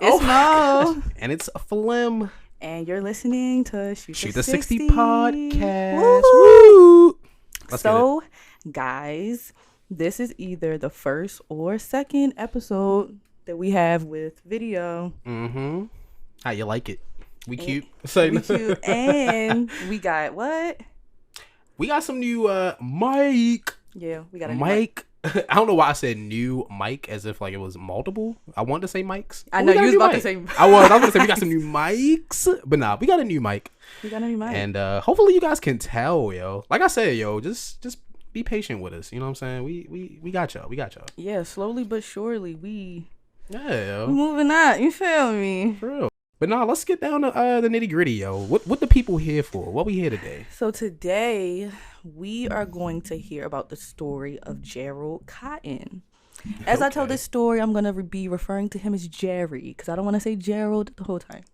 It's Mo. And it's Flem. And you're listening to Shoot the 60 podcast. Woo! So, guys, this is either the first or second episode that we have with video. Mm-hmm. How you like it? We cute. We cute. And we got what? We got some new mic. Yeah, we got a mic. I don't know why I said new mic as if like it was multiple. I wanted to say mics. I know you was about to say. I was going to say we got some new mics, but nah, we got a new mic. We got a new mic, and hopefully you guys can tell, yo. Like I said, yo, just be patient with us. You know what I'm saying? We got y'all. We got y'all. Yeah, slowly but surely we yo. We moving up. You feel me? For real. But nah, let's get down to the nitty gritty, yo. What the people here for? What we here today? So today we are going to hear about the story of Gerald Cotten. As I tell this story, I'm going to be referring to him as Jerry because I don't want to say Gerald the whole time.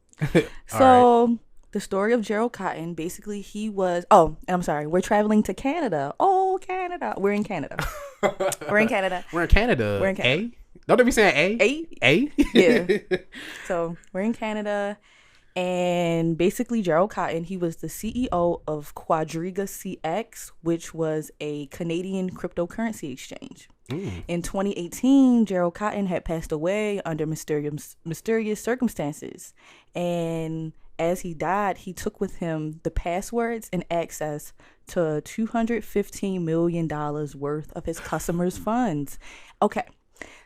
So right. The story of Gerald Cotten, basically he was, I'm sorry, we're traveling to Canada. Oh, Canada. We're in Canada. We're in Canada. We're in Canada. We're in Canada. A? Don't they be saying A? A? Yeah. So we're in Canada. And basically, Gerald Cotten, he was the CEO of Quadriga CX, which was a Canadian cryptocurrency exchange. In 2018, Gerald Cotten had passed away under mysterious circumstances. And as he died, he took with him the passwords and access to $215 million worth of his customers' funds. Okay,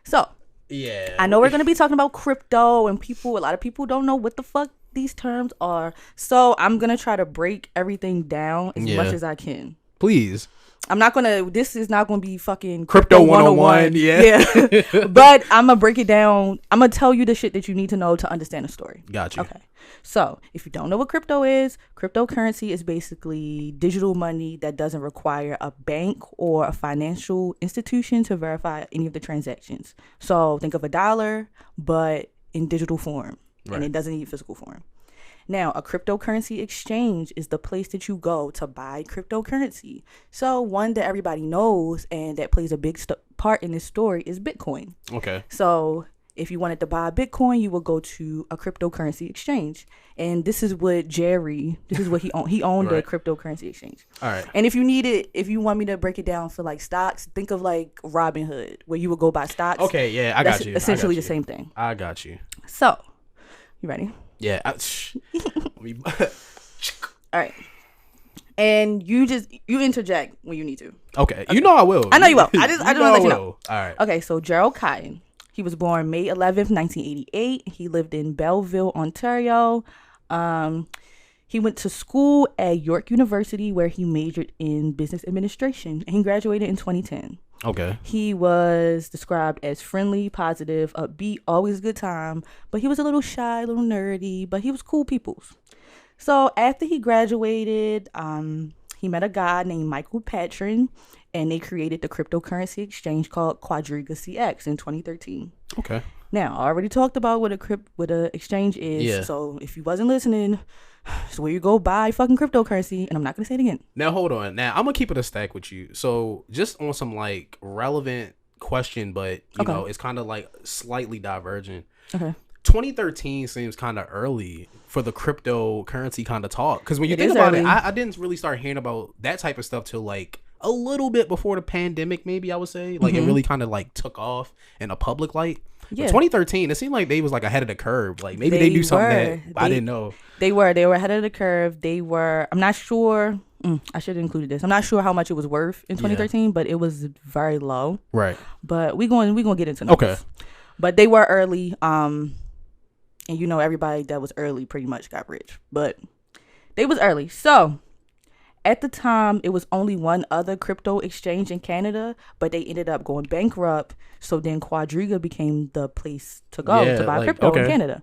so yeah, I know we're going to be talking about crypto, and a lot of people don't know what the fuck these terms are. So I'm going to try to break everything down as much as I can. Please. This is not going to be fucking Crypto 101. Yeah. But I'm going to break it down. I'm going to tell you the shit that you need to know to understand the story. Gotcha. Okay. So if you don't know what crypto is, cryptocurrency is basically digital money that doesn't require a bank or a financial institution to verify any of the transactions. So think of a dollar, but in digital form. Right. And it doesn't need physical form. Now, a cryptocurrency exchange is the place that you go to buy cryptocurrency. So one that everybody knows and that plays a big part in this story is Bitcoin. Okay. So if you wanted to buy Bitcoin, you would go to a cryptocurrency exchange. And this is what he owned. He owned right. a cryptocurrency exchange. All right. And if you want me to break it down for like stocks, think of like Robinhood, where you would go buy stocks. Okay, yeah, I got you. Essentially the same thing. I got you. So, you ready? Yeah. All right. And you interject when you need to. Okay. You know I will. I know you will. I just want to let you know. All right. Okay, so Gerald Cotten. He was born May 11th, 1988. He lived in Belleville, Ontario. He went to school at York University where he majored in business administration. And he graduated in 2010. Okay. He was described as friendly, positive, upbeat, always a good time. But he was a little shy, a little nerdy, but he was cool peoples. So after he graduated, he met a guy named Michael Patron, and they created the cryptocurrency exchange called Quadriga CX in 2013. Okay. Now, I already talked about what a exchange is. Yeah. So if you wasn't listening, it's where you go buy fucking cryptocurrency, and I'm not going to say it again. Now, hold on. Now, I'm going to keep it a stack with you. So just on some like relevant question, but you know, it's kind of like slightly divergent. Okay. 2013 seems kind of early for the cryptocurrency kind of talk. Because when you think about it, I didn't really start hearing about that type of stuff till like a little bit before the pandemic, maybe I would say. Like it really kind of like took off in a public light. Yeah. But 2013, it seemed like they was like ahead of the curve. Like maybe they knew something that I didn't know. They were ahead of the curve. I'm not sure. I should have included this. I'm not sure how much it was worth in 2013, but it was very low. Right. But we're going to get into numbers. Okay. But they were early. And you know, everybody that was early pretty much got rich. But they was early. So at the time, it was only one other crypto exchange in Canada, but they ended up going bankrupt. So then Quadriga became the place to go to buy crypto in Canada.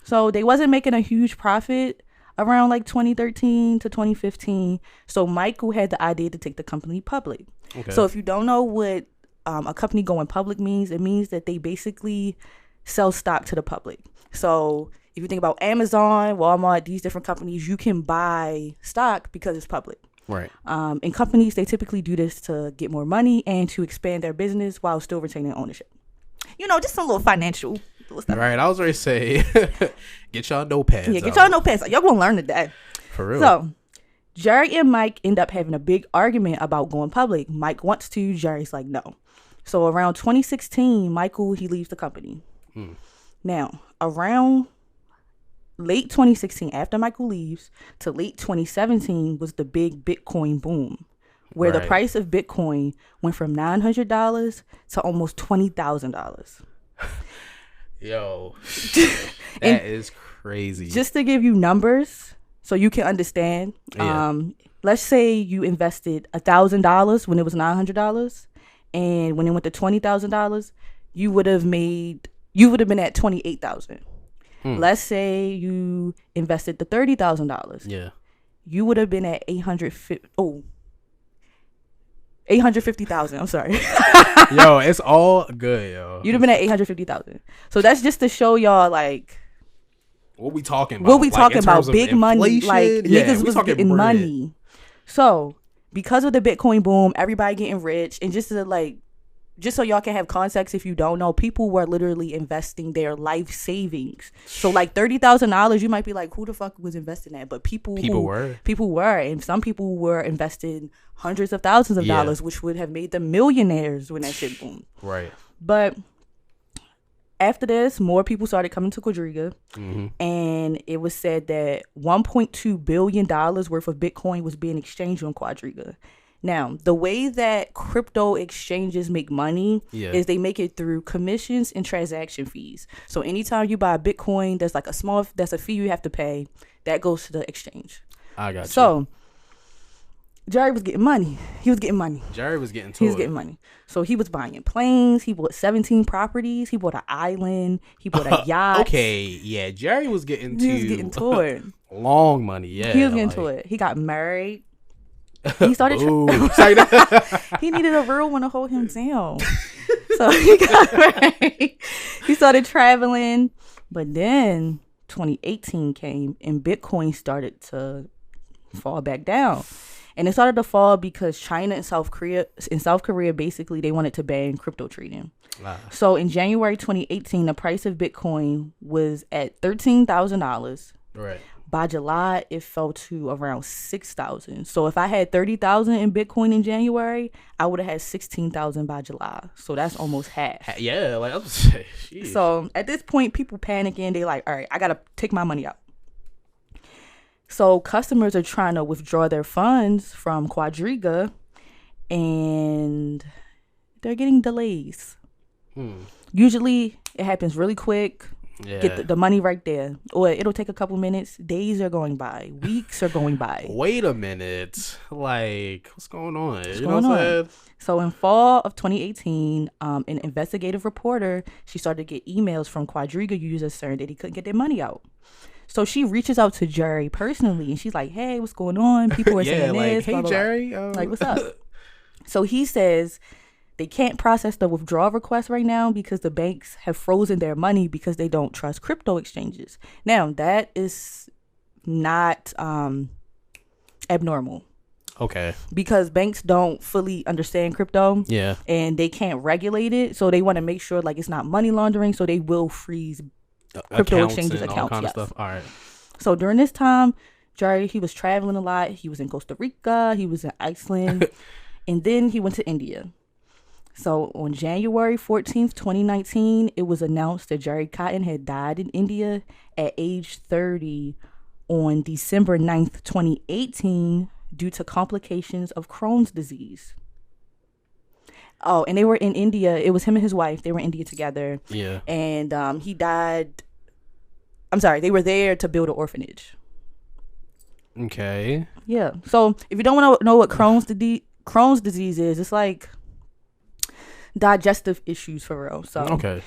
So they wasn't making a huge profit around like 2013 to 2015. So Michael had the idea to take the company public. Okay. So if you don't know what a company going public means, it means that they basically sell stock to the public. So if you think about Amazon, Walmart, these different companies, you can buy stock because it's public. Right. And companies, they typically do this to get more money and to expand their business while still retaining ownership. You know, just some little financial Right, I was ready to say, get y'all notepads. Yeah, get y'all notepads. Y'all gonna learn today. For real. So, Jerry and Mike end up having a big argument about going public. Mike wants to, Jerry's like, no. So around 2016, Michael, he leaves the company. Now, around late 2016, after Michael leaves, to late 2017 was the big Bitcoin boom, where the price of Bitcoin went from $900 to almost $20,000. Yo, that is crazy. Just to give you numbers so you can understand, let's say you invested $1,000 when it was $900, and when it went to $20,000, you would have been at $28,000. Let's say you invested the $30,000. Yeah, you would have been at $850,000. I'm sorry. Yo, it's all good, yo. You'd have been at $850,000. So that's just to show y'all, like, what we talking about. Big money. Like, niggas was getting money. So because of the Bitcoin boom, everybody getting rich, and just so y'all can have context, if you don't know, people were literally investing their life savings. So like $30,000, you might be like, who the fuck was investing that? But people were, and some people were investing hundreds of thousands of dollars, which would have made them millionaires when that shit boomed. Right. But after this, more people started coming to Quadriga, and it was said that $1.2 billion worth of Bitcoin was being exchanged on Quadriga. Now, the way that crypto exchanges make money is they make it through commissions and transaction fees. So anytime you buy a Bitcoin, there's like that's a fee you have to pay. That goes to the exchange. I got you. So Jerry was getting money. Jerry was getting money. So he was buying planes. He bought 17 properties. He bought an island. He bought a yacht. Okay, yeah. Jerry was getting to it. Long money, yeah. He was getting to it. He got married. He started. He needed a real one to hold him down. So he got married. He started traveling, but then 2018 came and Bitcoin started to fall back down. And it started to fall because China and South Korea basically they wanted to ban crypto trading. So in January 2018, the price of Bitcoin was at $13,000. Right. By July, it fell to around $6,000. So if I had $30,000 in Bitcoin in January, I would have had $16,000 by July. So that's almost half. Yeah, like I was saying. So at this point, people panicking. They like, all right, I gotta take my money out. So customers are trying to withdraw their funds from Quadriga, and they're getting delays. Usually, it happens really quick. Yeah. Get the money right there, or it'll take a couple minutes. Days are going by, weeks are going by. Wait a minute, like what's going on? What I'm saying? So in fall of 2018, an investigative reporter, she started to get emails from Quadriga users saying that he couldn't get their money out. So she reaches out to Jerry personally, and she's like, "Hey, what's going on? People are saying this. Hey, blah, blah, Jerry, blah. Like, what's up?" So he says they can't process the withdrawal request right now because the banks have frozen their money because they don't trust crypto exchanges. Now, that is not abnormal. Okay. Because banks don't fully understand crypto. Yeah. And they can't regulate it. So they want to make sure like it's not money laundering. So they will freeze crypto exchanges accounts. All kind of stuff. All right. So during this time, Jerry, he was traveling a lot. He was in Costa Rica. He was in Iceland. And then he went to India. So on January 14th, 2019, it was announced that Gerald Cotten had died in India at age 30 on December 9th, 2018, due to complications of Crohn's disease. Oh, and they were in India. It was him and his wife. They were in India together. Yeah. And he died. I'm sorry. They were there to build an orphanage. Okay. Yeah. So if you don't want to know what Crohn's disease is, it's like digestive issues for real. So okay,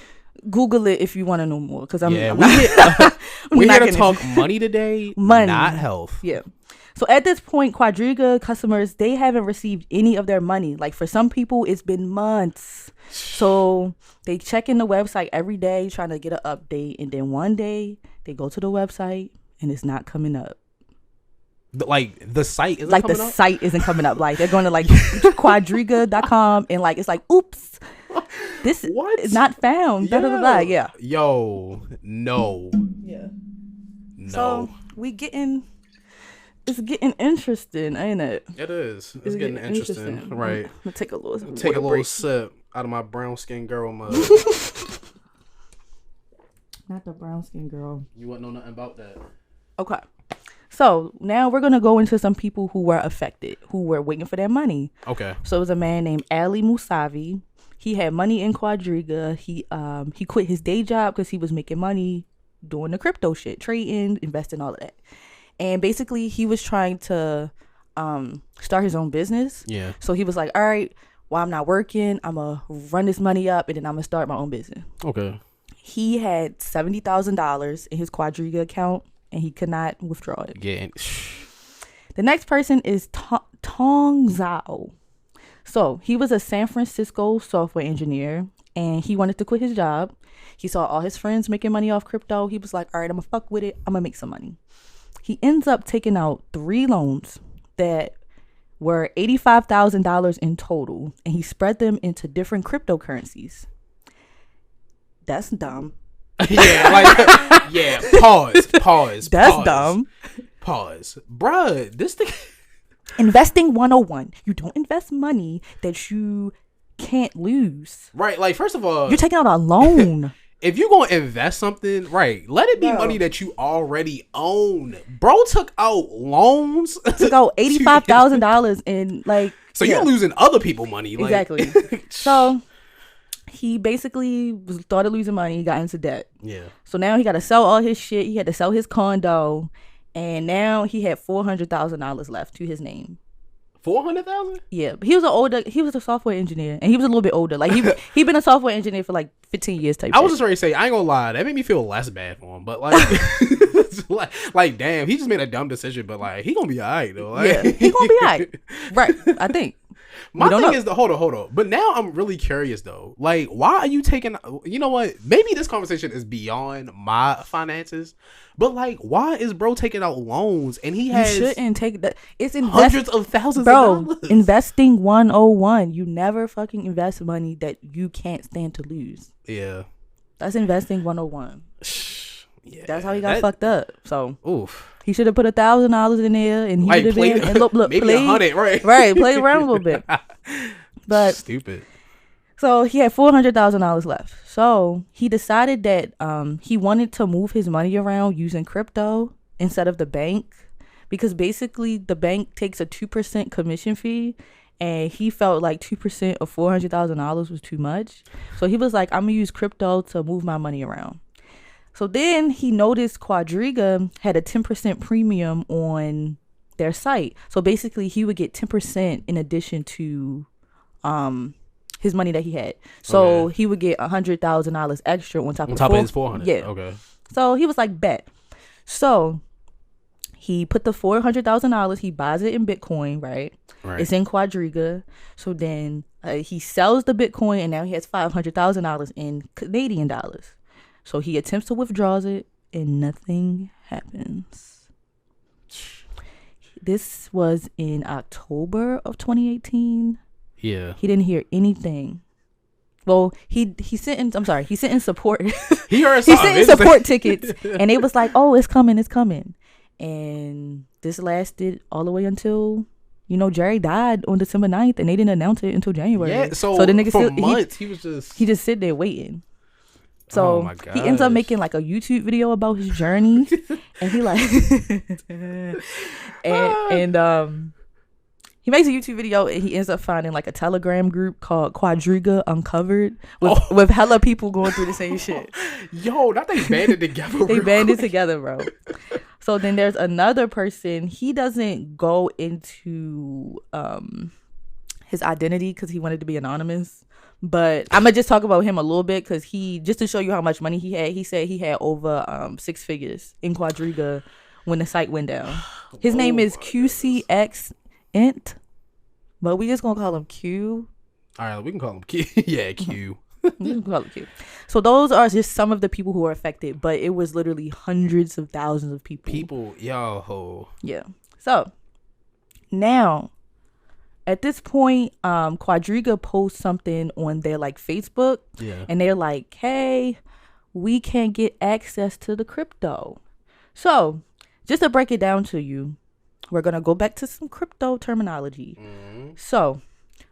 Google it if you want to know more, because we're here to talk money today, not health. Yeah. So at this point, Quadriga customers, they haven't received any of their money. Like for some people, it's been months. So they check in the website every day trying to get an update, and then one day they go to the website and it's not coming up. Like the site isn't coming up? Site isn't coming up. Like they're going to like quadriga.com and like it's like oops. this is not found. Yeah. Da, da, da, da. Yeah. Yo, no. Yeah. No. So it's getting interesting, ain't it? It is. It's getting interesting. Right. I'm gonna take a little sip out of my brown skin girl mug. Not the brown skin girl. You wouldn't know nothing about that. Okay. So now we're gonna go into some people who were affected, who were waiting for their money. Okay. So it was a man named Ali Musavi. He had money in Quadriga. He quit his day job because he was making money doing the crypto shit, trading, investing, all of that. And basically he was trying to start his own business. Yeah. So he was like, all right, while I'm not working, I'm gonna run this money up and then I'm gonna start my own business. Okay. He had $70,000 in his Quadriga account and he could not withdraw it. Yeah. The next person is Tong Zhao. So he was a San Francisco software engineer and he wanted to quit his job. He saw all his friends making money off crypto. He was like, all right, I'm gonna fuck with it. I'm gonna make some money. He ends up taking out 3 loans that were $85,000 in total, and he spread them into different cryptocurrencies. That's dumb. Yeah, pause. That's dumb. Pause. Bruh, this thing. Investing 101. You don't invest money that you can't lose. Right, like, first of all, you're taking out a loan. If you're going to invest something, right, let it be money that you already own. Bro took out loans. Took out $85,000 in, like... So you're losing other people money. Like. Exactly. So he basically started losing money. He got into debt. Yeah. So now he got to sell all his shit. He had to sell his condo. And now he had $400,000 left to his name. 400,000? Yeah, he was a software engineer, and he was a little bit older. Like he been a software engineer for like 15 years type. I was just ready to say, I ain't gonna lie, that made me feel less bad for him. But like damn, he just made a dumb decision. But like, he gonna be alright though. Like, yeah, he gonna be alright. Right, I think. My thing is hold on. But now I'm really curious though. Like, why are you taking? You know what? Maybe this conversation is beyond my finances. But like, why is bro taking out loans and he has? You shouldn't take that. It's hundreds of thousands of dollars. Investing 101. You never fucking invest money that you can't stand to lose. Yeah, that's investing 101. Yeah, that's how he got fucked up. So, oof. He should have put $1,000 in there, and he would have been and look, maybe played, 100, right? Right, play around a little bit. But stupid. So he had $400,000 left. So he decided that he wanted to move his money around using crypto instead of the bank, because basically the bank takes a 2% commission fee, and he felt like 2% of $400,000 was too much. So he was like, I'm gonna use crypto to move my money around. So then he noticed Quadriga had a 10% premium on their site. So basically he would get 10% in addition to his money that he had. So he would get $100,000 extra on top of his 400. Yeah. Okay. So he was like, bet. So he put the $400,000, he buys it in Bitcoin, right? It's in Quadriga. So then he sells the Bitcoin, and now he has $500,000 in Canadian dollars. So he attempts to withdraw it, and nothing happens. This was in October of 2018. Yeah. He didn't hear anything. Well, he sent in support. He heard he sent in support tickets, and it was like, oh, it's coming. And this lasted all the way until, Jerry died on December 9th, and they didn't announce it until January. Yeah, so the nigga for months, he was just... He just sit there waiting. So he ends up making like a YouTube video about his journey, and he like, and he makes a YouTube video, and he ends up finding like a Telegram group called Quadriga Uncovered with hella people going through the same shit. Yo, that they banded together. They banded together, bro. So then there's another person. He doesn't go into his identity because he wanted to be anonymous. But I'm going to just talk about him a little bit, because just to show you how much money he had, he said he had over 6 figures in Quadriga when the site went down. His name is QCX Int, but we just going to call him Q. All right, we can call him Q. Yeah, Q. We can call him Q. So those are just some of the people who are affected, but it was literally hundreds of thousands of people. Yo. Yeah. So now at this point, Quadriga posts something on their like Facebook, and they're like, "Hey, we can get access to the crypto." So, just to break it down to you, we're gonna go back to some crypto terminology. So,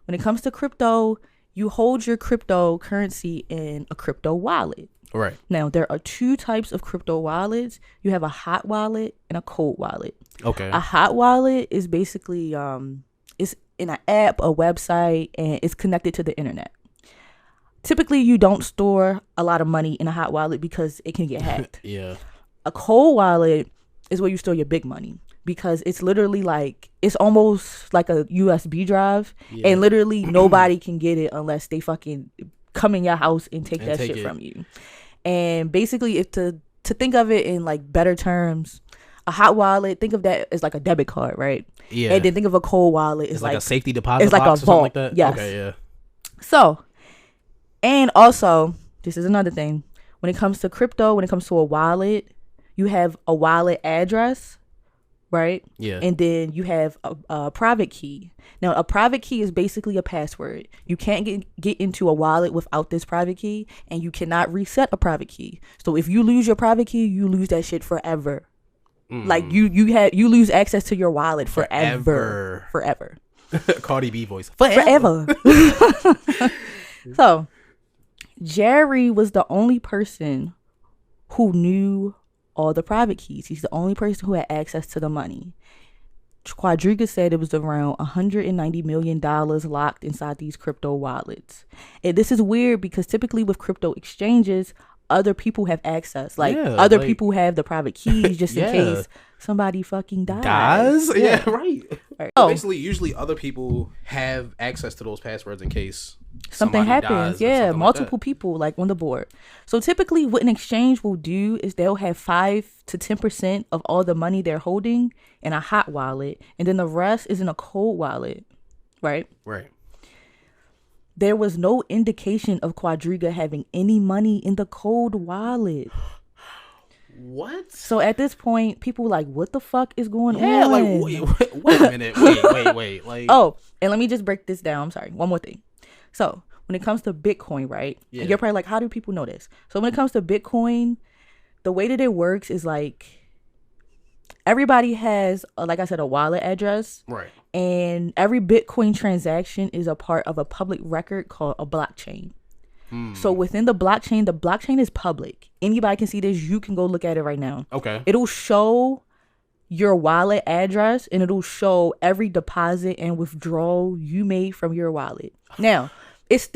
when it comes to crypto, you hold your cryptocurrency in a crypto wallet. Right. Now, there are two types of crypto wallets. You have a hot wallet and a cold wallet. Okay. A hot wallet is basically it's in an app, a website, and it's connected to the internet. Typically, you don't store a lot of money in a hot wallet because it can get hacked. Yeah. A cold wallet is where you store your big money, because it's literally like, it's almost like a USB drive, and literally nobody can get it unless they fucking come in your house and take that shit from you. And basically, if to think of it in like better terms, a hot wallet, think of that as like a debit card, right? Yeah. And then think of a cold wallet as like a safety deposit it's like box a or vault. Something like that? Yes. Okay, yeah. So, and also, this is another thing. When it comes to crypto, when it comes to a wallet, you have a wallet address, right? Yeah. And then you have a private key. Now, a private key is basically a password. You can't get into a wallet without this private key, and you cannot reset a private key. So if you lose your private key, you lose that shit forever. Like you lose access to your wallet forever. Cardi B voice. Forever. So, Jerry was the only person who knew all the private keys. He's the only person who had access to the money. Quadriga said it was around $190 million locked inside these crypto wallets. And this is weird because typically with crypto exchanges, other people have access. Like, other people have the private keys just in case somebody fucking dies. Yeah, right. So, basically, usually other people have access to those passwords in case something happens. Yeah, multiple people like on the board. So typically what an exchange will do is they'll have 5 to 10% of all the money they're holding in a hot wallet, and then the rest is in a cold wallet, right? Right. There was no indication of Quadriga having any money in the cold wallet. What? So at this point, people were like, what the fuck is going on? Yeah, like, wait a minute. Wait. Like, oh, and let me just break this down. I'm sorry. One more thing. So when it comes to Bitcoin, right? Yeah. And you're probably like, how do people know this? So when it comes to Bitcoin, the way that it works is like, everybody has, like I said, a wallet address. Right. And every Bitcoin transaction is a part of a public record called a blockchain. So within the blockchain is public. Anybody can see this. You can go look at it right now. Okay. It'll show your wallet address, and it'll show every deposit and withdrawal you made from your wallet. Now, it's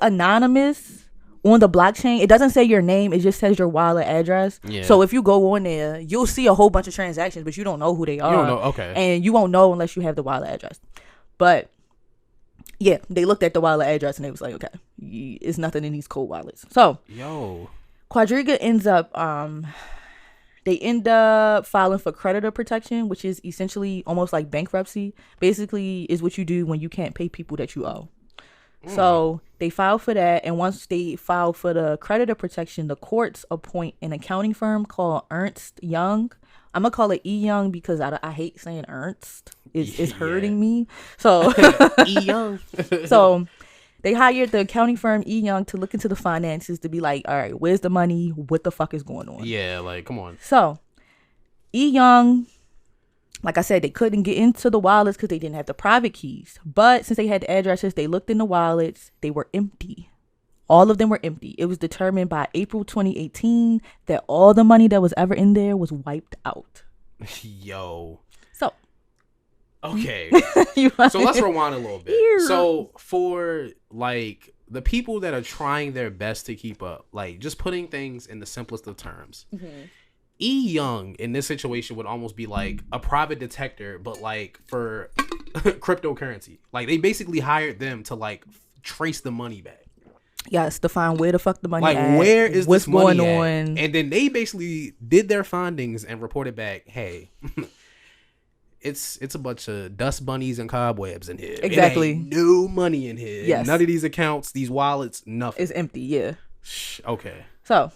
anonymous on the blockchain. It doesn't say your name. It just says your wallet address. Yeah. So if you go on there, you'll see a whole bunch of transactions, but you don't know who they are. You don't know. Okay. And you won't know unless you have the wallet address. But yeah, they looked at the wallet address and they was like, okay, it's nothing in these cold wallets. So, Quadriga ends up, they end up filing for creditor protection, which is essentially almost like bankruptcy. Basically, is what you do when you can't pay people that you owe. So they filed for that, and once they filed for the creditor protection, the courts appoint an accounting firm called Ernst Young. I'm gonna call it E Young because I hate saying Ernst. It's hurting me. So E Young. So they hired the accounting firm E Young to look into the finances, to be like, all right, where's the money? What the fuck is going on? Yeah, like, come on. So E Young, like I said, they couldn't get into the wallets because they didn't have the private keys. But since they had the addresses, they looked in the wallets. They were empty. All of them were empty. It was determined by April 2018 that all the money that was ever in there was wiped out. Yo. So. Okay. So let's rewind a little bit. So for like the people that are trying their best to keep up, like just putting things in the simplest of terms. E Young in this situation would almost be like a private detector, but like for cryptocurrency. Like they basically hired them to like trace the money back. Yes, to find where the fuck the money like at, where is what's this money going at? on, and then they basically did their findings and reported back, hey, it's a bunch of dust bunnies and cobwebs in here. Exactly. It ain't no money in here. Yes. None of these accounts, these wallets, nothing. It's empty. Yeah. Okay. So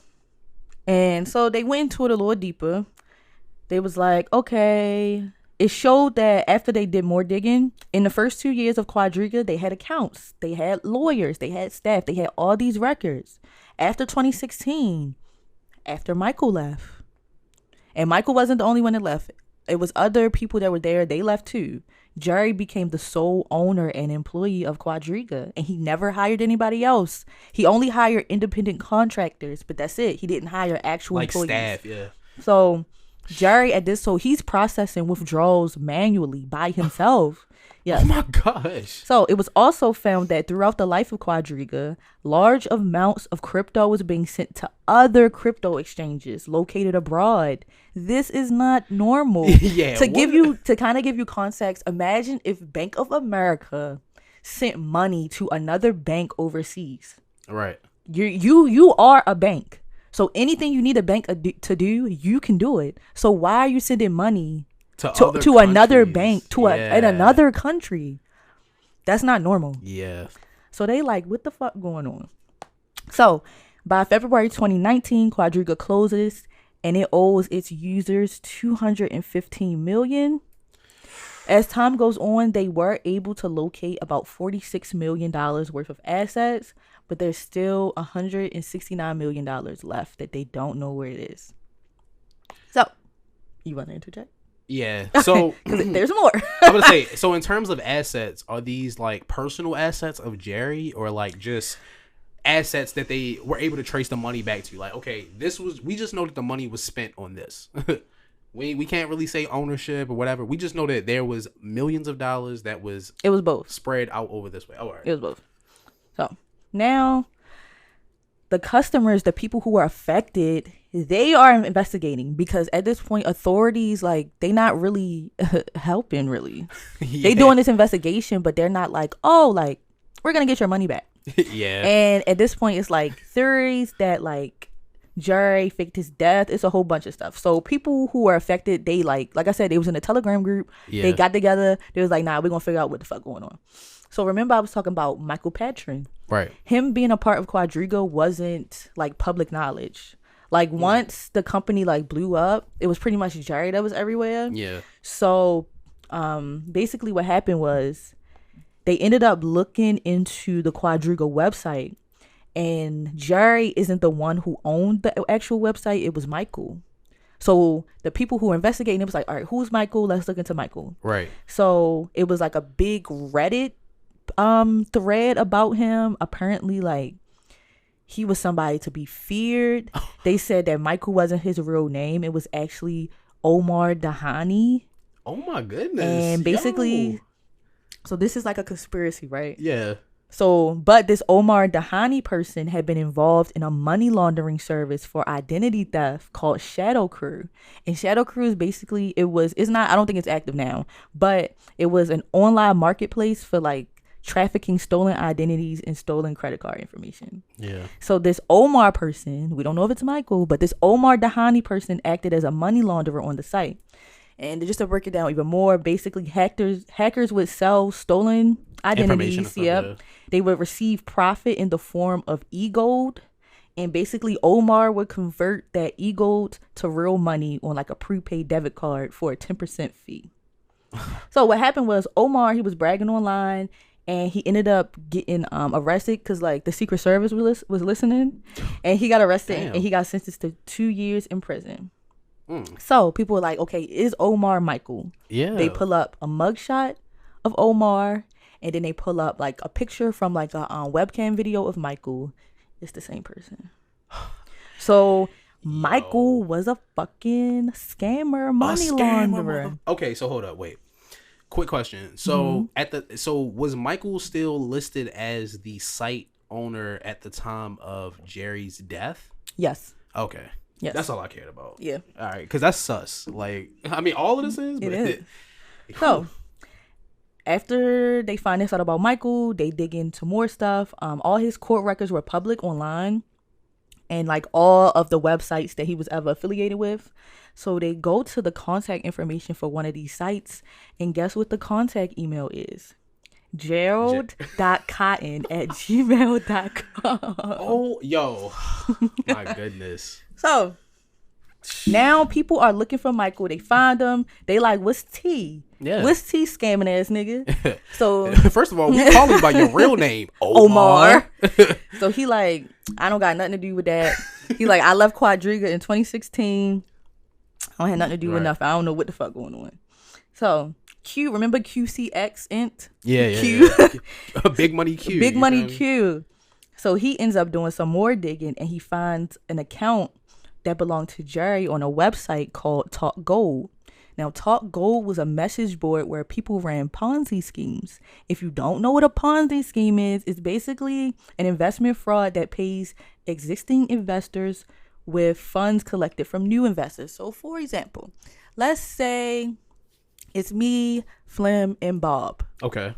they went into it a little deeper. They was like, okay, it showed that after they did more digging, in the first 2 years of Quadriga, they had accounts, they had lawyers, they had staff, they had all these records. After 2016, after Michael left, and Michael wasn't the only one that left. It was other people that were there. They left too. Jerry became the sole owner and employee of Quadriga, and he never hired anybody else. He only hired independent contractors, but that's it. He didn't hire actual employees. Like staff, yeah. So Jerry he's processing withdrawals manually by himself. Yes. Oh my gosh. So it was also found that throughout the life of Quadriga, large amounts of crypto was being sent to other crypto exchanges located abroad. This is not normal. Yeah. To kind of give you context, imagine if Bank of America sent money to another bank overseas. Right. You are a bank. So anything you need a bank to do, you can do it. So why are you sending money to another bank in another country? That's not normal. Yeah. So they like, what the fuck going on? So by February 2019, Quadriga closes and it owes its users $215 million. As time goes on, they were able to locate about $46 million worth of assets, but there's still $169 million left that they don't know where it is. So, you want to interject? Yeah. So there's more. I'm gonna say, so in terms of assets, are these like personal assets of Jerry, or like just assets that they were able to trace the money back to? Like, okay, we just know that the money was spent on this. we can't really say ownership or whatever. We just know that there was millions of dollars it was both spread out over this way. Oh, all right. It was both. So now the customers, the people who are affected, they are investigating, because at this point authorities, like, they not really helping really. Yeah. They doing this investigation, but they're not like, oh, like, we're gonna get your money back. Yeah. And at this point it's like theories that like Jerry faked his death. It's a whole bunch of stuff. So people who are affected, they like I said, they was in a Telegram group. Yeah. They got together. They was like, nah, we're gonna figure out what the fuck going on. So remember I was talking about Michael Patron. Right. Him being a part of Quadriga wasn't like public knowledge. Like once the company like blew up, it was pretty much Jerry that was everywhere. Yeah. So basically what happened was they ended up looking into the Quadriga website, and Jerry isn't the one who owned the actual website. It was Michael. So the people who were investigating, it was like, all right, who's Michael? Let's look into Michael. Right. So it was like a big Reddit thread about him. Apparently, like, he was somebody to be feared. They said that Michael wasn't his real name. It was actually Omar Dahani. Oh my goodness. And basically, so this is like a conspiracy, right? Yeah. So, but this Omar Dahani person had been involved in a money laundering service for identity theft called Shadow Crew. And Shadow Crew is basically, it's not, I don't think it's active now, but it was an online marketplace for like trafficking stolen identities and stolen credit card information. Yeah. So this Omar person, we don't know if it's Michael, but this Omar Dahani person acted as a money launderer on the site. And just to break it down even more, basically hackers would sell stolen identities. Yep. They would receive profit in the form of e-gold. And basically Omar would convert that e-gold to real money on like a prepaid debit card for a 10% fee. So what happened was Omar, he was bragging online, and he ended up getting arrested because like the Secret Service was listening, and he got arrested. Damn. And he got sentenced to 2 years in prison. So people were like, okay, is Omar Michael? Yeah. They pull up a mugshot of Omar, and then they pull up like a picture from like a webcam video of Michael. It's the same person. So Michael was a fucking scammer, money launderer. Okay, so hold up, wait. Quick question. So so was Michael still listed as the site owner at the time of Jerry's death? Yes. Okay. Yes. That's all I cared about. Yeah. All right, because that's sus. Like, I mean, all of this is. But it is. So, after they find this out about Michael, they dig into more stuff. All his court records were public online, and like all of the websites that he was ever affiliated with. So they go to the contact information for one of these sites, and guess what the contact email is? Gerald.Cotten@gmail.com. Oh, yo. My goodness. So Now people are looking for Michael. They find him. They like, what's T? Yeah. What's T, scamming ass nigga? So first of all, we call him by your real name, Omar. So he like, I don't got nothing to do with that. He like, I left Quadriga in 2016. I don't have nothing to do with nothing. I don't know what the fuck going on. So Q, remember QCX Int? Yeah, Q. Yeah. Big money Q. Big money Q. So he ends up doing some more digging, and he finds an account that belonged to Jerry on a website called Talk Gold. Now, Talk Gold was a message board where people ran Ponzi schemes. If you don't know what a Ponzi scheme is, it's basically an investment fraud that pays existing investors with funds collected from new investors. So, for example, let's say it's me, Flem, and Bob. Okay.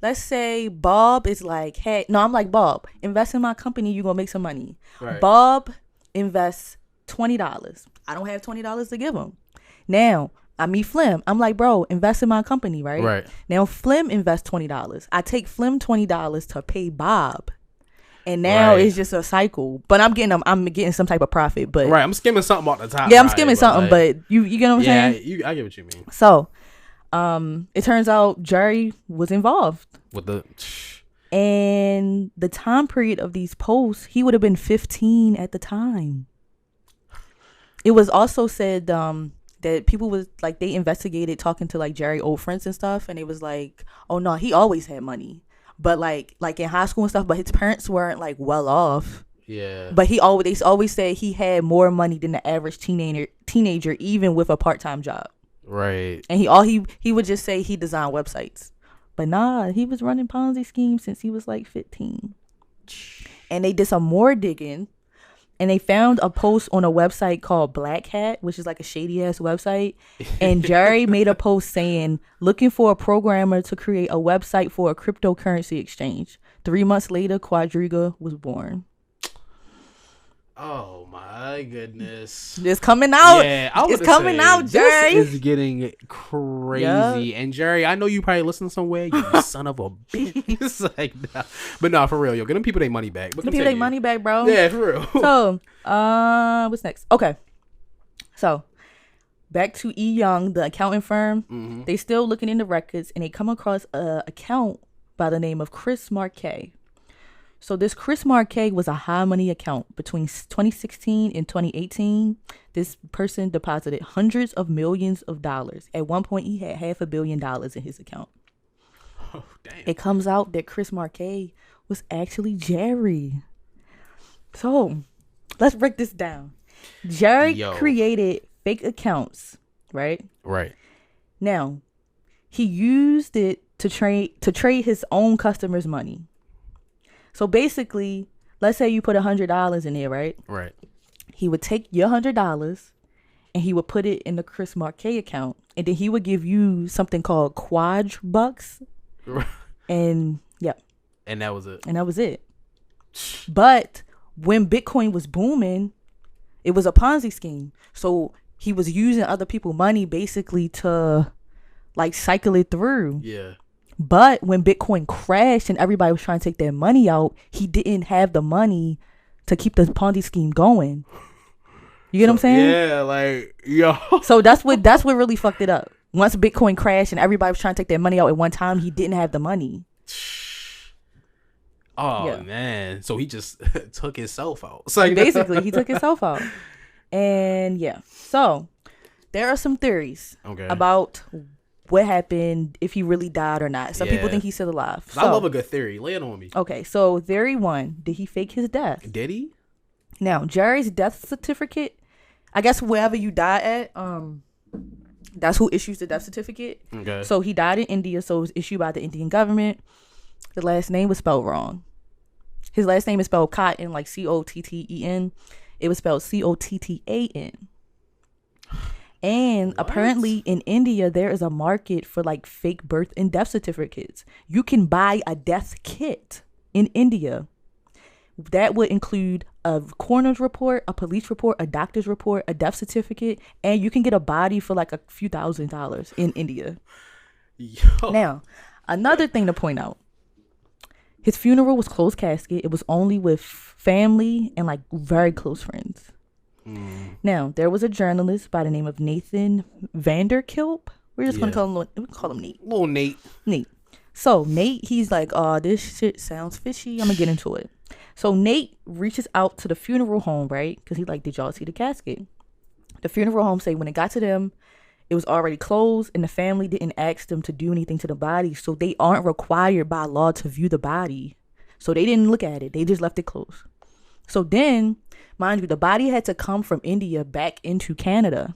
Let's say Bob is like, hey, no, I'm like, Bob, invest in my company, you're going to make some money. Right. Bob invests $20. I don't have $20 to give him. Now, I meet Flem. I'm like, bro, invest in my company, right? Right. Now, Flem invests $20. I take Flem $20 to pay Bob. And now it's just a cycle. But I'm getting some type of profit. But right, I'm skimming something off the top. Yeah, I'm skimming something, but you get what I'm saying? Yeah, I get what you mean. So, it turns out Jerry was involved. And the time period of these posts, he would have been 15 at the time. It was also said that people was like, they investigated talking to like Jerry old friends and stuff, and it was like, oh no, he always had money, but like in high school and stuff, but his parents weren't like well off. Yeah. But they always said he had more money than the average teenager, even with a part-time job. Right. And he would just say he designed websites. But nah, he was running Ponzi schemes since he was like 15. And they did some more digging, and they found a post on a website called Black Hat, which is like a shady ass website. And Jerry made a post saying, looking for a programmer to create a website for a cryptocurrency exchange. 3 months later, Quadriga was born. Oh my goodness! It's coming out. Yeah, it's coming out, Jerry. This is getting crazy. Yep. And Jerry, I know you probably listen somewhere. You son of a bitch. It's like, nah. But nah, for real, yo, get them people their money back. Get them people their money back, bro. Yeah, for real. So, what's next? Okay, so back to E. Young, the accounting firm. Mm-hmm. They still looking in the records, and they come across a account by the name of Chris Marquet. So this Chris Marquet was a high money account. Between 2016 and 2018, this person deposited hundreds of millions of dollars. At one point, he had $500 million in his account. Oh, damn. It comes out that Chris Marquet was actually Jerry. So let's break this down. Jerry created fake accounts, right? Right. Now, he used it to trade his own customers' money. So basically, let's say you put $100 in there, right? Right. He would take your $100 and he would put it in the Chris Marquet account, and then he would give you something called Quad Bucks. And yeah. And that was it. But when Bitcoin was booming, it was a Ponzi scheme. So he was using other people's money basically to like cycle it through. Yeah. But when Bitcoin crashed and everybody was trying to take their money out, he didn't have the money to keep the Ponzi scheme going. You get what I'm saying? Yeah, like, yo. So that's what really fucked it up. Once Bitcoin crashed and everybody was trying to take their money out at one time, he didn't have the money. Oh, yeah. Man. So he just took himself out. So, basically, he took himself out. And yeah. So there are some theories about what happened, if he really died or not. Some people think he's still alive. So, I love a good theory. Lay it on me. Okay, so theory 1, did he fake his death? Did he? Now, Jerry's death certificate, I guess wherever you die at, that's who issues the death certificate. Okay. So he died in India, so it was issued by the Indian government. The last name was spelled wrong. His last name is spelled Cotten, like Cotten. It was spelled Cottan. And what? Apparently in India, there is a market for like fake birth and death certificates. You can buy a death kit in India. That would include a coroner's report, a police report, a doctor's report, a death certificate, and you can get a body for like a few $1,000s in India. Yo. Now, another thing to point out. His funeral was closed casket. It was only with family and like very close friends. Now, there was a journalist by the name of Nathan Vanderkilp. We're just going to call him Nate. Little Nate. Nate. So, Nate, he's like, oh, this shit sounds fishy. I'm going to get into it. So, Nate reaches out to the funeral home, right? Because he like, did y'all see the casket? The funeral home say when it got to them, it was already closed and the family didn't ask them to do anything to the body. So, they aren't required by law to view the body. So, they didn't look at it. They just left it closed. So, then, mind you, the body had to come from India back into Canada.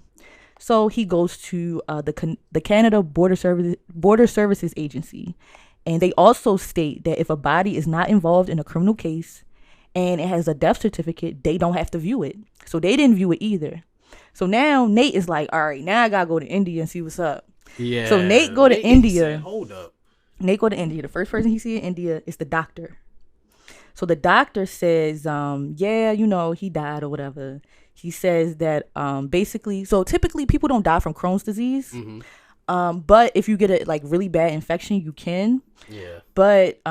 So he goes to the Canada Border Services Agency, and they also state that if a body is not involved in a criminal case and it has a death certificate, they don't have to view it. So they didn't view it either. So now Nate is like, all right, now I gotta go to India and see what's up. Yeah. So Nate go to India. Said, hold up. Nate go to India. The first person he see in India is the doctor. So the doctor says, yeah, you know, he died or whatever. He says that basically, so typically people don't die from Crohn's disease. Mm-hmm. But if you get a like really bad infection, you can. Yeah. But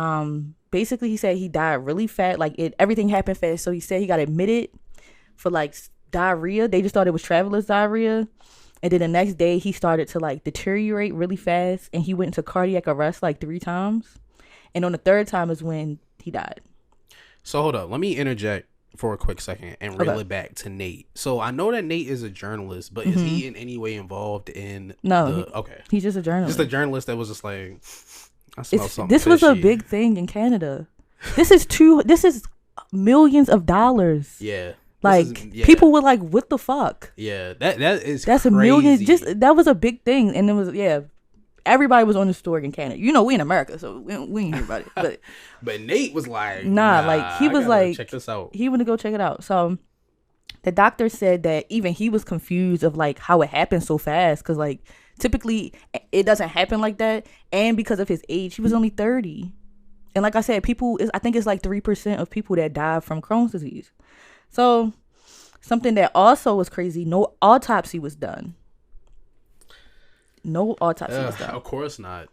basically he said he died really fast. Like everything happened fast. So he said he got admitted for like diarrhea. They just thought it was traveler's diarrhea. And then the next day he started to like deteriorate really fast. And he went into cardiac arrest like 3 times. And on the 3rd time is when he died. So hold up. Let me interject for a quick second and reel it back to Nate. So I know that Nate is a journalist, but is he in any way involved in okay. He's just a journalist. Just a journalist that was just like, I smell something This fishy. was a big thing in Canada. This is millions of dollars. Yeah. Like people were like, what the fuck? Yeah. That's crazy. A million that was a big thing. And it was everybody was on the story in Canada. You know, we in America, so we ain't hear about it. But but Nate was like, like he was like, check this out. He went to go check it out. So the doctor said that even he was confused of like how it happened so fast, because like typically it doesn't happen like that, and because of his age, he was only 30. And like I said, I think it's like 3% of people that die from Crohn's disease. So something that also was crazy, no autopsy was done. No autopsy was done. Of course not.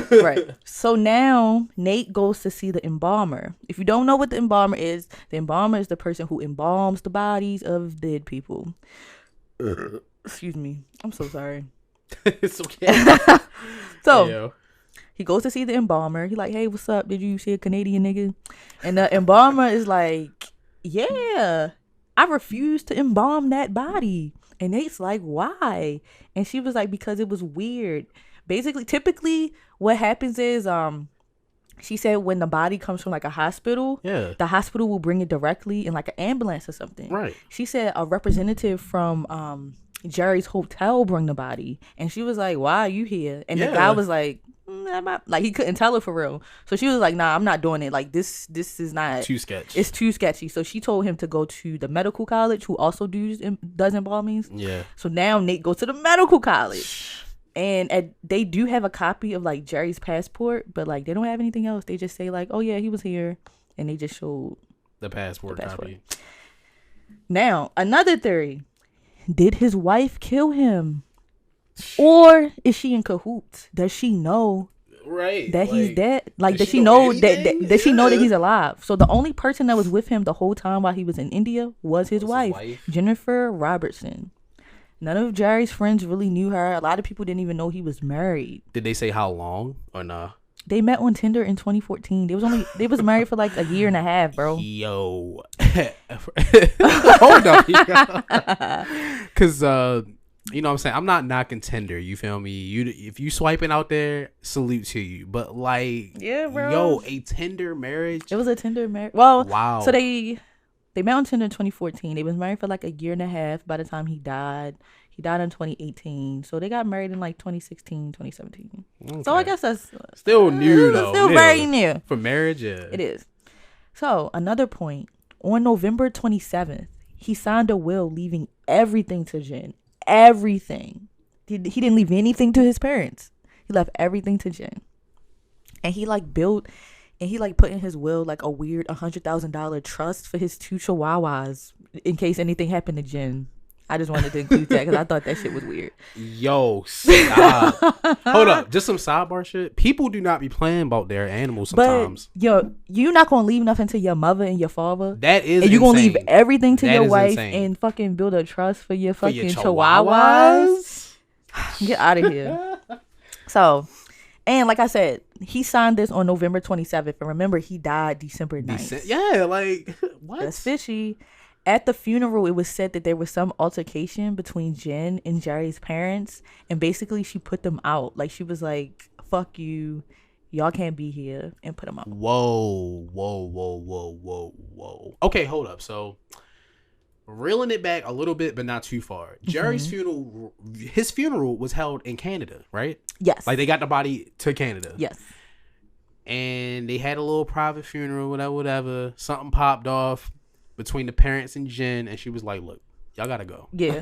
Right. So now Nate goes to see the embalmer. If you don't know what the embalmer is the person who embalms the bodies of dead people. Excuse me. I'm so sorry. It's okay. So he goes to see the embalmer. He like, hey, what's up? Did you see a Canadian nigga? And the embalmer is like, yeah, I refuse to embalm that body. And Nate's like, why? And she was like, because it was weird. Basically, typically what happens is, she said when the body comes from like a hospital, the hospital will bring it directly in like an ambulance or something. Right. She said a representative from Jerry's hotel bring the body. And she was like, why are you here? And the guy was like, like he couldn't tell her for real. So she was like, nah, I'm not doing it. Like this is not too sketchy. It's too sketchy. So she told him to go to the medical college, who also does embalmings. Yeah. So now Nate goes to the medical college, and they do have a copy of like Jerry's passport, but like they don't have anything else. They just say like, oh yeah, he was here, and they just showed the passport copy. Now another theory: did his wife kill him? Or is she in cahoots? Does she know that he's dead? Like, does she know that does she know that he's alive? So the only person that was with him the whole time while he was in India was his wife, Jennifer Robertson. None of Jerry's friends really knew her. A lot of people didn't even know he was married. Did they say how long or nah? They met on Tinder in 2014. They was married for like a year and a half, bro. Yo, hold up, because you know what I'm saying? I'm not knocking Tinder, you feel me? If you swiping out there, salute to you. But like, yeah, bro. Yo, a Tinder marriage? It was a Tinder marriage. Well, wow. So they met on Tinder in 2014. They was married for like a year and a half by the time he died. He died in 2018. So they got married in like 2016, 2017. Okay. So I guess that's still new though. Still very new. For marriage, yeah. It is. So another point. On November 27th, he signed a will leaving everything to Jen. Everything. He didn't leave anything to his parents. He left everything to Jen. And he like built and he like put in his will like a weird $100,000 trust for his 2 chihuahuas in case anything happened to Jen. I just wanted to include that because I thought that shit was weird. Yo, stop. Hold up. Just some sidebar shit. People do not be playing about their animals sometimes. But, yo, you're not going to leave nothing to your mother and your father. That is And you're going to leave everything to your wife and fucking build a trust for your fucking chihuahuas? Get out of here. So, and like I said, he signed this on November 27th. And remember, he died December 9th. Yeah, like, what? That's fishy. At the funeral, it was said that there was some altercation between Jen and Jerry's parents. And basically, she put them out. Like, she was like, fuck you. Y'all can't be here. And put them out. Whoa. Okay, hold up. So, reeling it back a little bit, but not too far. Jerry's funeral, his funeral was held in Canada, right? Yes. Like, they got the body to Canada. Yes. And they had a little private funeral, whatever. Something popped off between the parents and Jen, and she was like, look, y'all gotta go. Yeah.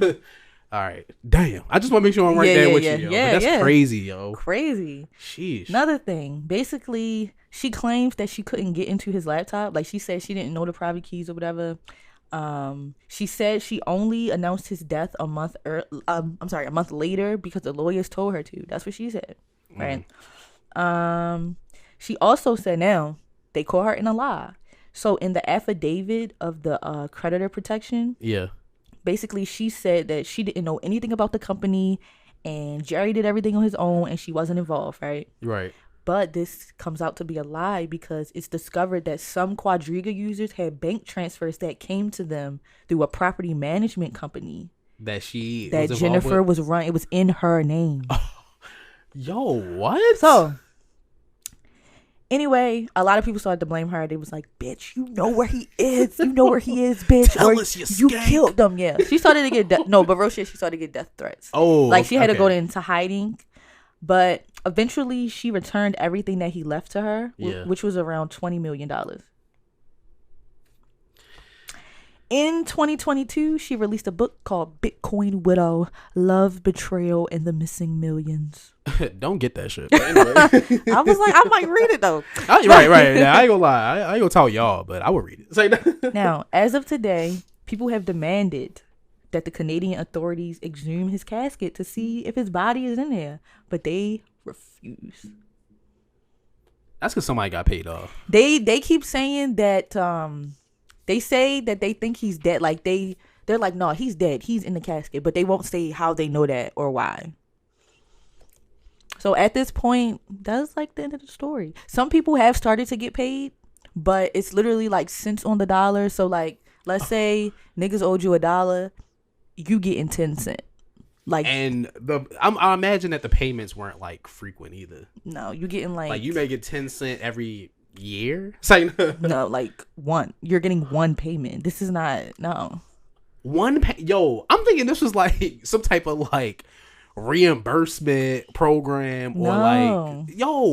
All right. Damn. I just want to make sure I'm right there with you, yo. Yeah, but that's crazy, yo. Crazy. Sheesh. Another thing. Basically, she claims that she couldn't get into his laptop. Like, she said she didn't know the private keys or whatever. She said she only announced his death a month later because the lawyers told her to. That's what she said. Right. She also said now they caught her in a lie. So in the affidavit of the creditor protection, basically she said that she didn't know anything about the company and Jerry did everything on his own and she wasn't involved, right? Right. But this comes out to be a lie because it's discovered that some Quadriga users had bank transfers that came to them through a property management company that Jennifer was running. It was in her name. Yo, what? So anyway, a lot of people started to blame her. They was like, bitch, you know where he is. You know where he is, bitch. Tell us you killed him. Yeah. She started to get but real shit, she started to get death threats. Oh. Like she had to go into hiding. But eventually she returned everything that he left to her, which was around $20 million. In 2022, she released a book called Bitcoin Widow, Love, Betrayal, and the Missing Millions. Don't get that shit. Anyway. I was like, I might read it though. Right. Yeah, I ain't gonna lie. I ain't gonna tell y'all, but I will read it. Now, as of today, people have demanded that the Canadian authorities exhume his casket to see if his body is in there, but they refuse. That's because somebody got paid off. They keep saying that they say that they think he's dead. Like they're like, no, he's dead. He's in the casket, but they won't say how they know that or why. So at this point, that's like the end of the story. Some people have started to get paid, but it's literally like cents on the dollar. So like, let's say niggas owed you $1, you getting 10 cents. Like, and I imagine that the payments weren't like frequent either. No, you getting like you may get 10 cents every year. No, like one. You're getting one payment. This is not Yo, I'm thinking this was like some type of like reimbursement program or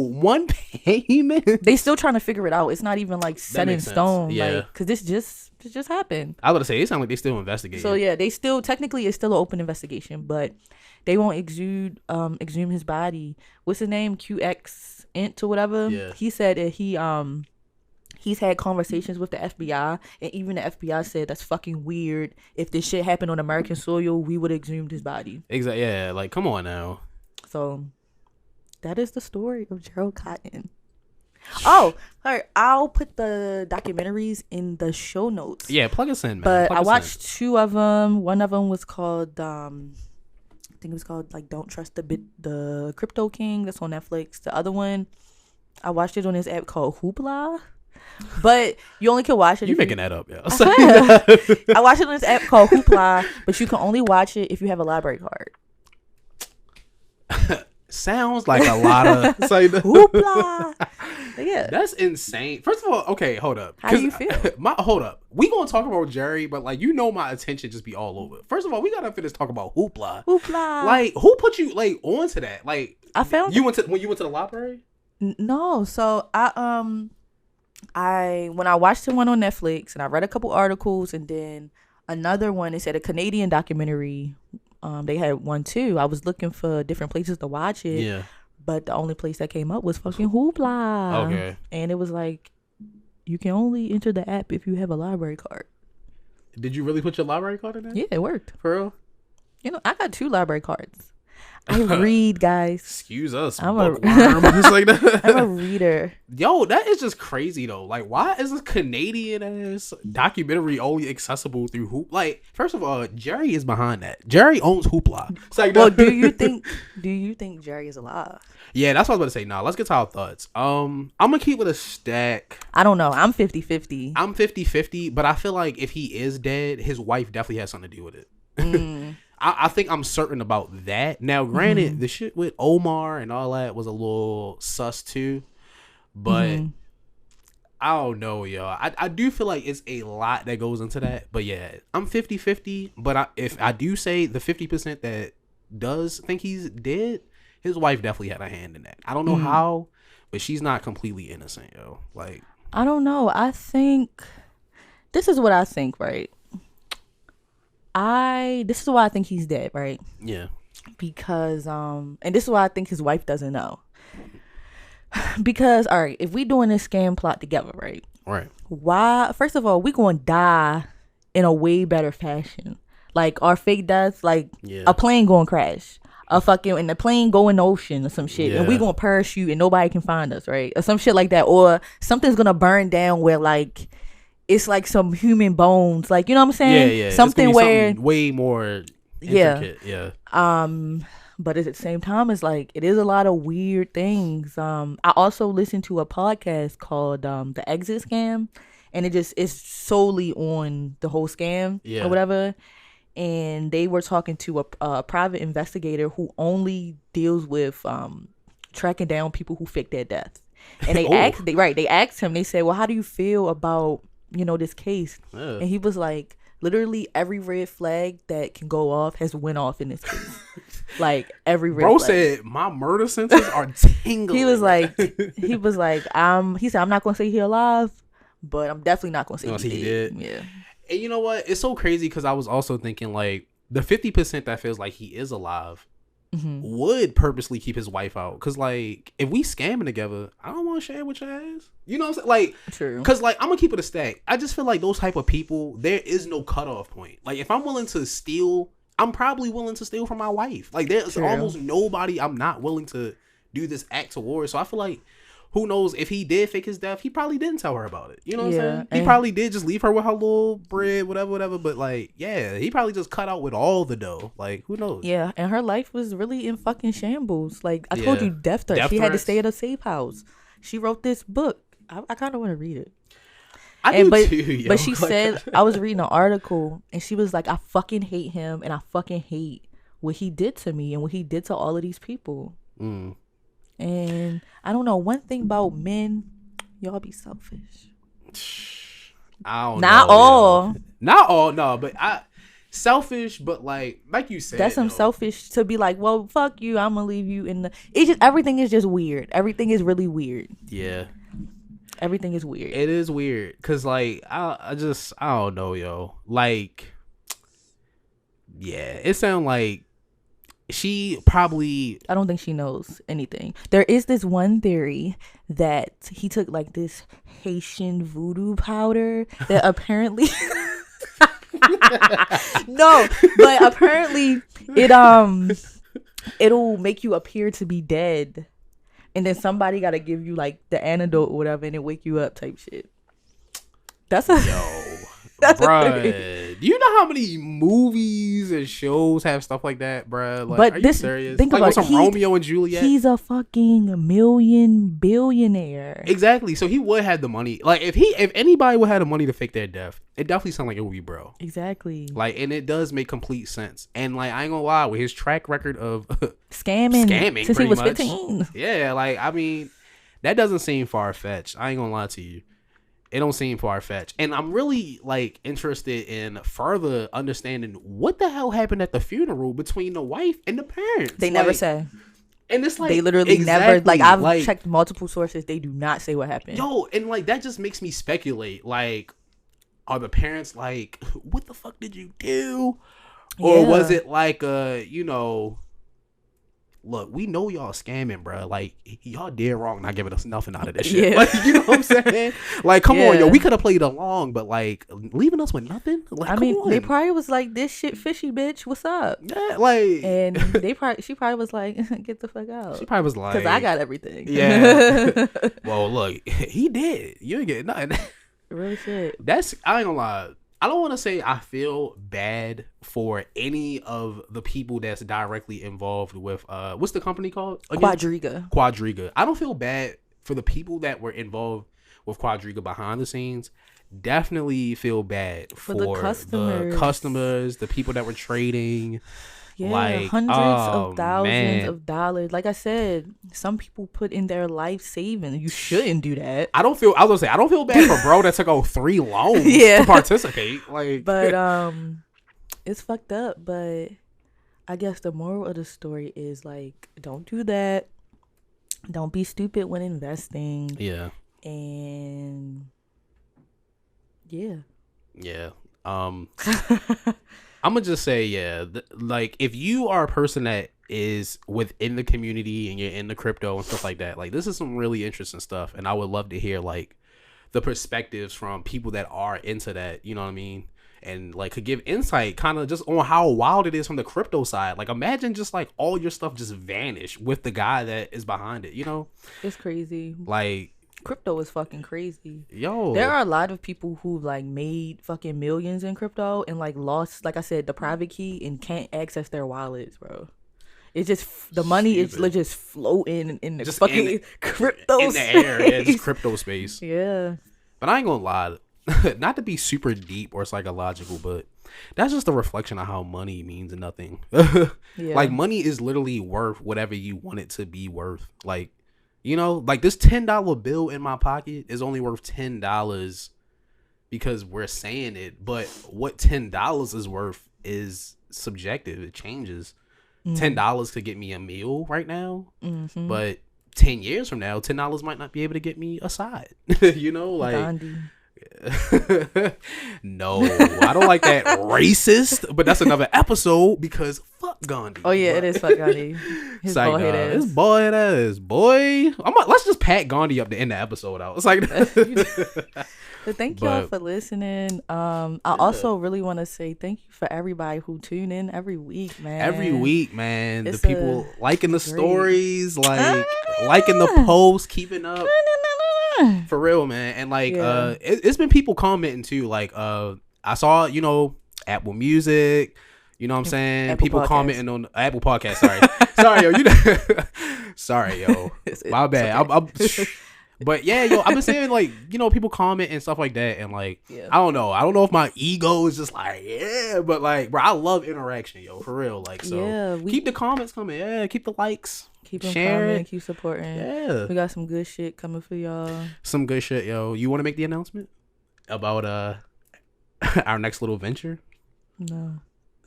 one payment. They still trying to figure it out. It's not even like set in stone. Yeah, like, because this just happened. I was gonna say it sounds like they still investigating. So yeah, they still technically it's still an open investigation, but they won't exhume his body. What's his name? QX Int or whatever. Yeah. He said that he's had conversations with the FBI, and even the FBI said that's fucking weird. If this shit happened on American soil, we would have exhumed his body. Exactly. Yeah. Like, come on now. So that is the story of Gerald Cotten. Oh, all right. I'll put the documentaries in the show notes. Yeah, plug us in, man. But I watched 2 of them. One of them was called, I think it was called like "Don't Trust the Crypto King." That's on Netflix. The other one, I watched it on this app called Hoopla. But you only can watch it. You're making that up, yeah. I watched it on this app called Hoopla, but you can only watch it if you have a library card. Sounds like a lot of Hoopla. Yeah, that's insane. First of all, okay, hold up. How do you feel? Hold up. We gonna talk about Jerry, but like my attention just be all over. First of all, we gotta finish talking about Hoopla. Like, who put you like onto that? Like, I found when you went to the library. No, so when I watched the one on Netflix and I read a couple articles and then another one, it said a Canadian documentary. They had one too. I was looking for different places to watch it. Yeah. But the only place that came up was fucking Hoopla. Okay. And it was like, you can only enter the app if you have a library card. Did you really put your library card in there? Yeah, it worked. For real? You know, I got 2 library cards. I read, guys. Excuse us, bookworm. Just like that. I'm a reader. Yo, that is just crazy though. Like, why is this Canadian ass documentary only accessible through Hoop? Like, first of all, Jerry is behind that. Jerry owns Hoopla. It's like, well, do you think Jerry is alive? Yeah, that's what I was about to say. Nah, let's get to our thoughts. I'm gonna keep with a stack. I don't know. I'm 50-50. I'm 50-50, but I feel like if he is dead, his wife definitely has something to do with it. I think I'm certain about that. Now, granted, the shit with Omar and all that was a little sus too, but I don't know, yo. I do feel like it's a lot that goes into that. But yeah, I'm 50-50. But if I do say the 50% that does think he's dead, his wife definitely had a hand in that. I don't know how, but she's not completely innocent, yo. Like, I don't know. I think this is what I think, right? This is why I think he's dead, right? Yeah. Because and this is why I think his wife doesn't know. Because, all right, if we doing this scam plot together, right? Right. Why? First of all, we gonna die in a way better fashion. Like our fake deaths, like a plane going crash, and the plane go in the ocean or some shit, and we gonna parachute and nobody can find us, right? Or some shit like that, or something's gonna burn down where like it's like some human bones, like, you know what I'm saying? Yeah. Something where something way more intricate. Yeah. But at the same time, it's like it is a lot of weird things. I also listened to a podcast called The Exit Scam, and it's solely on the whole scam or whatever. And they were talking to a private investigator who only deals with tracking down people who fake their death. And they asked him, they said, well, how do you feel about, you know, this case? And he was like, literally every red flag that can go off has went off in this case. Like every red flag. Said my murder senses are tingling. He said, I'm not gonna say he alive, but I'm definitely not gonna say he dead. Yeah. And you know what? It's so crazy because I was also thinking like the 50% that feels like he is alive would purposely keep his wife out. Because like if we scamming together, I don't want to share with your ass. You know what I'm saying? Like, true. Because like I'm gonna keep it a stack. I just feel like those type of people, there is no cutoff point. Like if I'm willing to steal, I'm probably willing to steal from my wife. Like there's almost nobody I'm not willing to do this act towards. So I feel like, who knows, if he did fake his death, he probably didn't tell her about it. You know what I'm saying? He probably did just leave her with her little bread, whatever. But like, yeah, he probably just cut out with all the dough. Like, who knows? Yeah, and her life was really in fucking shambles. Like, I told you, death threats. She had to stay at a safe house. She wrote this book. I kind of want to read it. But she said, I was reading an article, and she was like, I fucking hate him, and I fucking hate what he did to me and what he did to all of these people. And I don't know, one thing about men, y'all be selfish. Not all, no, but selfish, but like you said, that's some selfish to be like, well, fuck you, I'm gonna leave you in the. It's just everything is just weird. Everything is really weird. Yeah, everything is weird. It is weird because like I don't know, yo. Like, yeah, it sounds like. She probably... I don't think she knows anything. There is this one theory that he took like this Haitian voodoo powder that apparently... No, but apparently it'll make you appear to be dead. And then somebody got to give you like the antidote or whatever and it wake you up type shit. That's a... Yo. Bruh, do you know how many movies and shows have stuff like that, bruh? Like, are you serious? Think like about some Romeo and Juliet. He's a fucking billionaire. Exactly. So he would have the money. Like if anybody would have the money to fake their death, it definitely sounds like it would be bro. Exactly. Like, and it does make complete sense. And like I ain't gonna lie, with his track record of scamming since he was 15. Yeah, like I mean, that doesn't seem far fetched. I ain't gonna lie to you. It don't seem far-fetched. And I'm really, like, interested in further understanding what the hell happened at the funeral between the wife and the parents. They never say. And it's like... They literally never... Like, I've checked multiple sources. They do not say what happened. Yo, and, like, that just makes me speculate. Like, are the parents like, what the fuck did you do? Or was it like, look, we know y'all scamming, bro. Like, y'all dead wrong not giving us nothing out of this shit. Like, you know what I'm saying? Like, come on, yo, we could have played along, but like, leaving us with nothing. Like, I mean, they probably was like, this shit fishy, bitch. What's up? Yeah, like, and she probably was like, get the fuck out. She probably was like, because I got everything. Yeah. Well, look, he did. You ain't getting nothing. Real shit. I ain't gonna lie. I don't want to say I feel bad for any of the people that's directly involved with what's the company called again? Quadriga. I don't feel bad for the people that were involved with Quadriga behind the scenes. Definitely feel bad for the customers, the people that were trading. Yeah, like, hundreds of thousands of dollars. Like I said, some people put in their life savings. You shouldn't do that. I was gonna say, I don't feel bad for bro that took out 3 loans to participate. Like, but it's fucked up. But I guess the moral of the story is like, don't do that. Don't be stupid when investing. Yeah. And yeah. I'm gonna just say, like, if you are a person that is within the community and you're in the crypto and stuff like that, like, this is some really interesting stuff, and I would love to hear like the perspectives from people that are into that, you know what I mean, and like could give insight kind of just on how wild it is from the crypto side. Like, imagine just like all your stuff just vanish with the guy that is behind it, you know? It's crazy. Like, crypto is fucking crazy. Yo, there are a lot of people who like made fucking millions in crypto and like lost, like I said, the private key and can't access their wallets, bro. It's just the money is just floating in the just fucking crypto in the air. Yeah, just crypto space. Yeah, but I ain't gonna lie, not to be super deep or psychological, but that's just a reflection of how money means nothing. Like, money is literally worth whatever you want it to be worth. Like, you know, like this $10 bill in my pocket is only worth $10 because we're saying it. But what $10 is worth is subjective. It changes. $10 could get me a meal right now, but 10 years from now, $10 might not be able to get me a side. You know, like Gandhi. No, I don't like that racist, but that's another episode because fuck Gandhi. Oh yeah, it is fuck Gandhi. His bald head ass. His bald head ass, boy. Let's just pat Gandhi up to end the episode out. It's like But thank y'all for listening. I also really want to say thank you for everybody who tune in every week, man. Every week, man. The people liking the stories, like liking the posts, keeping up. For real, man. And like it's been people commenting too. Like I saw, you know, Apple Music, you know what I'm saying? Apple people Podcast. Commenting on Apple Podcast, sorry. Sorry, yo. Sorry, yo. My bad. Okay. But yeah, yo, I've been saying, like, you know, people comment and stuff like that, and like I don't know if my ego is just like, but like, bro, I love interaction, yo, for real. Like, so keep the comments coming, keep the likes. Keep them coming, keep supporting. Yeah. We got some good shit coming for y'all. Some good shit, yo. You want to make the announcement about our next little venture? No.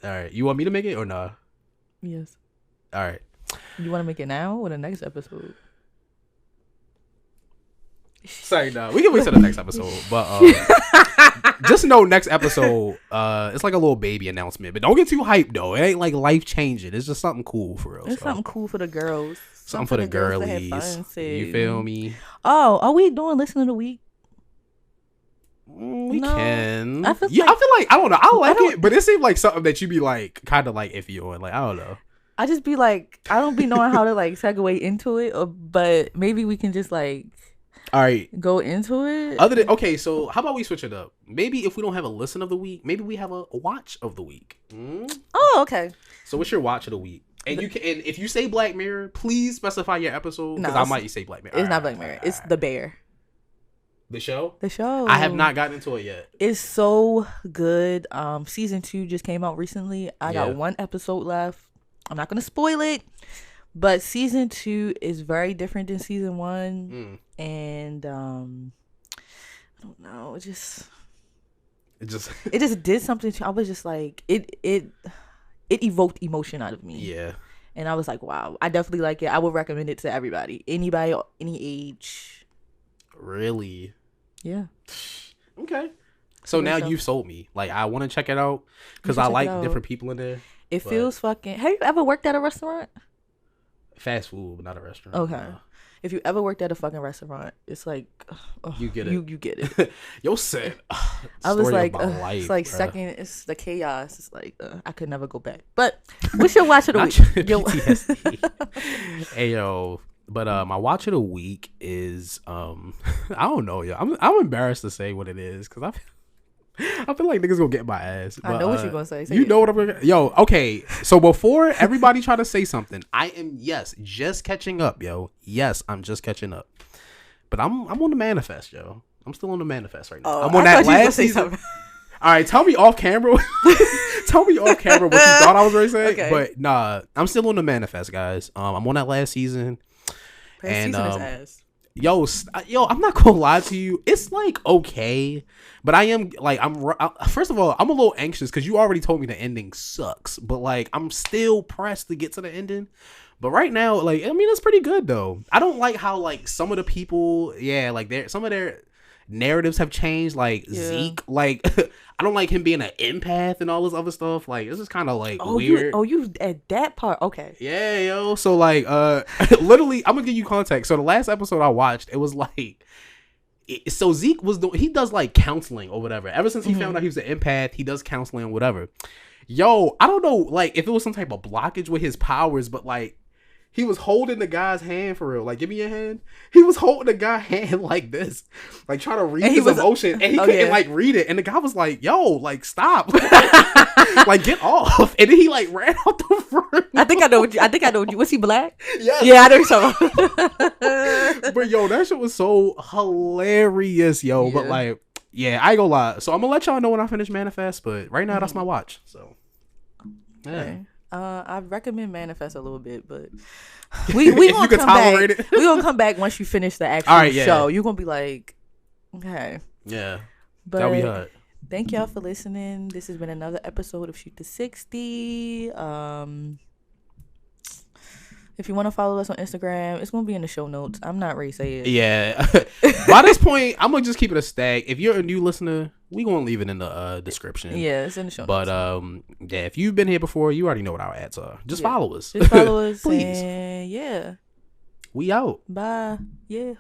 All right. You want me to make it or nah? Yes. All right. You want to make it now or the next episode? Sorry, no. We can wait till the next episode. But just know next episode, it's like a little baby announcement. But don't get too hyped, though. It ain't like life changing. It's just something cool for real. It's something cool for the girls. Something for the girlies. You feel me? Oh, are we doing Listen of the Week? We can. I feel like I don't know. I like it, but it seemed like something that you be like kind of like iffy on. Like, I don't know. I just be like, I don't be knowing how to like segue into it, but maybe we can just like. All right. Go into it. Okay, so how about we switch it up? Maybe if we don't have a listen of the week, maybe we have a watch of the week. Oh, okay. So what's your watch of the week? And you can, and if you say Black Mirror, please specify your episode because I might say Black Mirror. It's not Black Mirror. It's The Bear. The show? The show. I have not gotten into it yet. It's so good. Season 2 just came out recently. I got 1 episode left. I'm not gonna spoil it. But season 2 is very different than season 1, and I don't know. It just did something to. I was just like it evoked emotion out of me. Yeah, and I was like, wow, I definitely like it. I would recommend it to anybody, any age. Really? Yeah. Okay. So now you've sold me. Like, I want to check it out because I like different people in there. It feels fucking. Have you ever worked at a restaurant? fast food, but not a restaurant. Okay. If you ever worked at a fucking restaurant, it's like you get it. You get it. Yo said, I was like, life, it's like bruh. second. It's the chaos. It's like I could never go back. But what's your watch of the week? PTSD. Hey yo, but my watch of the week is I don't know, yo. I'm embarrassed to say what it is because I feel like niggas gonna get my ass. But, I know what you're gonna say. You know what I'm gonna. Yo, okay. So before everybody try to say something, I am just catching up, yo. Yes, I'm just catching up. But I'm on the manifest, yo. I'm still on the manifest right now. I'm on that last season. All right, tell me off camera. Tell me off camera what you thought I was going to say. Okay. But nah, I'm still on the manifest, guys. I'm on that last season. Season is ass. Yo, I'm not gonna lie to you. It's like okay, but I am like first of all, I'm a little anxious because you already told me the ending sucks. But like, I'm still pressed to get to the ending. But right now, like, I mean, it's pretty good though. I don't like how like some of the people, like some of their narratives have changed. Like Zeke, like I don't like him being an empath and all this other stuff. Like, it's just kind of like weird. You at that part? Okay. Yeah, yo. So like, literally, I'm gonna give you context. So the last episode I watched, it was like, so Zeke he does like counseling or whatever. Ever since he found out he was an empath, he does counseling or whatever. Yo, I don't know, like if it was some type of blockage with his powers, but like. He was holding the guy's hand for real. Like, give me your hand. He was holding the guy's hand like this. Like, trying to read his emotion. And he couldn't, like, read it. And the guy was like, yo, like, stop. Like, get off. And then he, like, ran out the front. I think I know what you... Was he black? Yes. Yeah, I know so. But, yo, that shit was so hilarious, yo. Yeah. But, like, yeah, I ain't gonna lie. So, I'm gonna let y'all know when I finish Manifest. But right now, that's my watch. So, yeah. Okay. I recommend Manifest a little bit, but we gonna come back. We gonna come back once you finish the actual show. You're gonna be like, okay, yeah, but that'll be hard. Thank y'all for listening. This has been another episode of Shoot to 60. If you want to follow us on Instagram, it's going to be in the show notes. I'm not ready to say it. Yeah. By this point, I'm going to just keep it a stack. If you're a new listener, we going to leave it in the description. Yeah, it's in the show notes. But, yeah, if you've been here before, you already know what our ads are. Just follow us. Just follow us. Please. And, yeah. We out. Bye. Yeah.